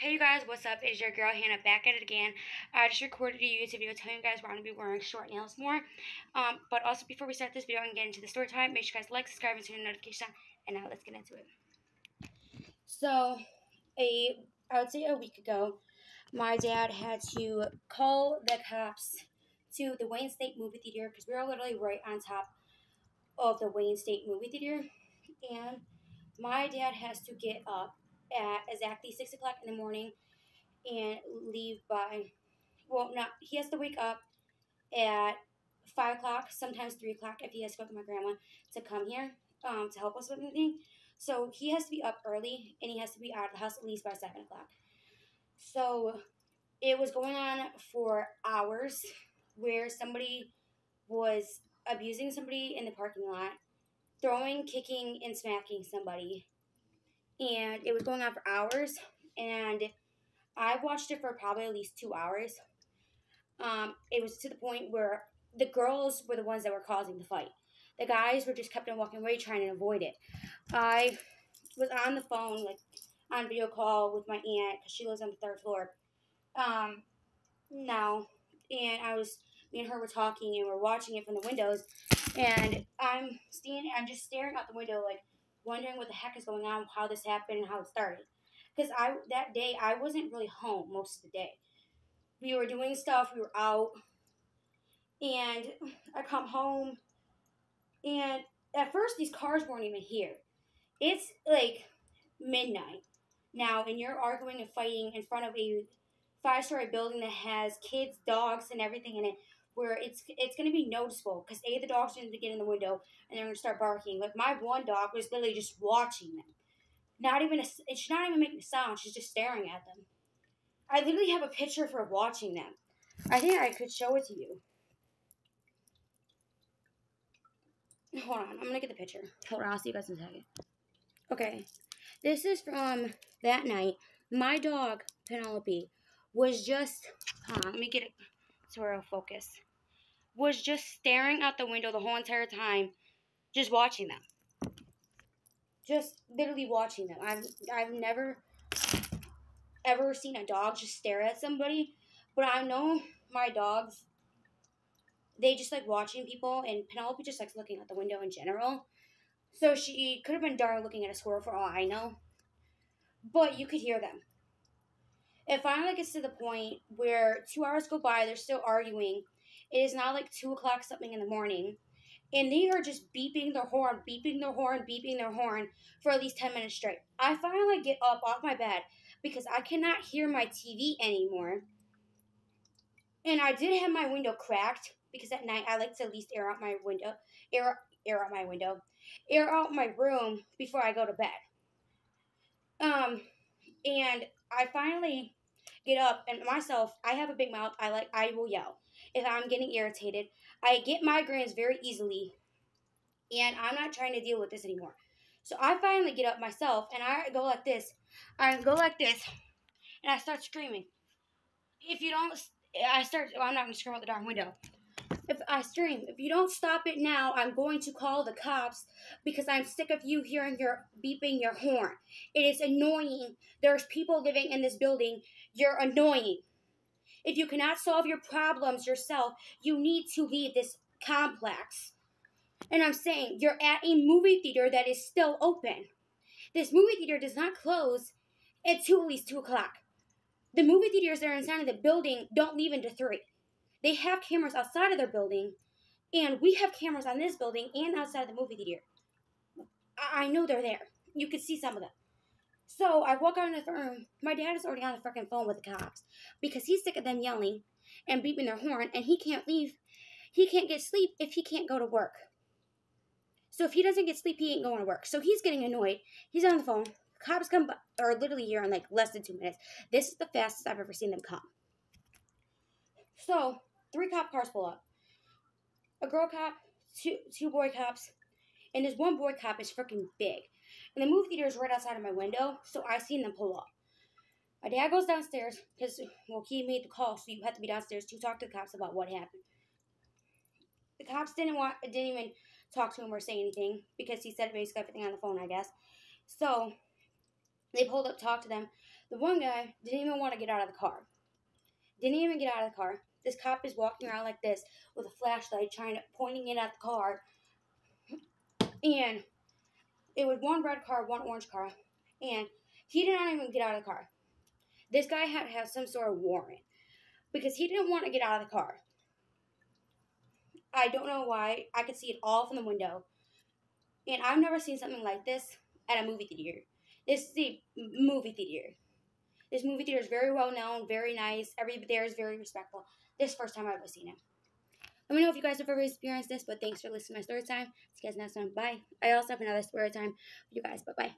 Hey you guys, what's up? It's your girl Hannah back at it again. I just recorded a YouTube video telling you guys where I'm going to be wearing short nails more. But also before we start this video and get into the story time, make sure you guys like, subscribe, and turn on the notification. And now let's get into it. So, I would say a week ago, my dad had to call the cops to the Wayne State movie theater because we were literally right on top of the Wayne State movie theater. And my dad has to get up at exactly 6 o'clock in the morning and leave by, well, no, he has to wake up at 5 o'clock, sometimes 3 o'clock if he has to go to my grandma to come here to help us with anything. So he has to be up early and he has to be out of the house at least by 7 o'clock. So it was going on for hours where somebody was abusing somebody in the parking lot, throwing, kicking, and smacking somebody. And it was going on for hours, and I watched it for probably at least 2 hours. It was to the point where the girls were the ones that were causing the fight. The guys were just kept on walking away trying to avoid it. I was on the phone, like on video call with my aunt because she lives on the 3rd floor. Now, and me and her were talking and we're watching it from the windows, and I'm just staring out the window, like wondering what the heck is going on, how this happened, and how it started. Because that day I wasn't really home most of the day. We were doing stuff, we were out, and I come home, and at first these cars weren't even here. It's like midnight now, and you're arguing and fighting in front of a 5-story building that has kids, dogs, and everything in it, where it's going to be noticeable because the dogs are going to get in the window and they're going to start barking. Like my one dog was literally just watching them. She's not even making a sound. She's just staring at them. I literally have a picture for watching them. I think I could show it to you. Hold on, I'm going to get the picture. Hold on, I'll see you guys in a second. Okay, this is from that night. My dog, Penelope, was just, let me get it so it'll focus, was just staring out the window the whole entire time, just watching them. Just literally watching them. I've never, ever seen a dog just stare at somebody, but I know my dogs, they just like watching people, and Penelope just likes looking out the window in general. So she could have been darn looking at a squirrel for all I know, but you could hear them. It finally gets to the point where 2 hours go by, they're still arguing. It is now like 2 o'clock something in the morning, and they are just beeping their horn, beeping their horn, beeping their horn for at least 10 minutes straight. I finally get up off my bed because I cannot hear my TV anymore. And I did have my window cracked because at night I like to at least air out my room before I go to bed. And I finally get up, and myself, I have a big mouth. I will yell if I'm getting irritated. I get migraines very easily, and I'm not trying to deal with this anymore. So I finally get up myself, and I go like this. And I start screaming. I'm not going to scream out the darn window. If you don't stop it now, I'm going to call the cops because I'm sick of you hearing your beeping your horn. It is annoying. There's people living in this building. You're annoying. If you cannot solve your problems yourself, you need to leave this complex. And I'm saying, you're at a movie theater that is still open. This movie theater does not close until at least 2 o'clock. The movie theaters that are inside of the building don't leave until 3. They have cameras outside of their building, and we have cameras on this building and outside the movie theater. I know they're there. You can see some of them. So I walk out in the room. My dad is already on the freaking phone with the cops because he's sick of them yelling and beeping their horn, and he can't leave. He can't get sleep if he can't go to work. So if he doesn't get sleep, he ain't going to work. So he's getting annoyed. He's on the phone. Cops come by, are literally here in like less than 2 minutes. This is the fastest I've ever seen them come. So 3 cop cars pull up. A girl cop, two boy cops, and this one boy cop is freaking big. And the movie theater is right outside of my window, so I seen them pull up. My dad goes downstairs because, well, he made the call, so you have to be downstairs to talk to the cops about what happened. The cops didn't even talk to him or say anything because he said basically everything on the phone, I guess. So they pulled up, talked to them. The one guy didn't even want to get out of the car. Didn't even get out of the car. This cop is walking around like this with a flashlight, pointing it at the car. And it was one red car, one orange car. And he did not even get out of the car. This guy had to have some sort of warrant because he didn't want to get out of the car. I don't know why. I could see it all from the window. And I've never seen something like this at a movie theater. This is a movie theater. This movie theater is very well known, very nice. Everybody there is very respectful. This is the first time I've ever seen it. Let me know if you guys have ever experienced this, but thanks for listening to my story time. See you guys next time. Bye. I also have another story time for you guys, but bye.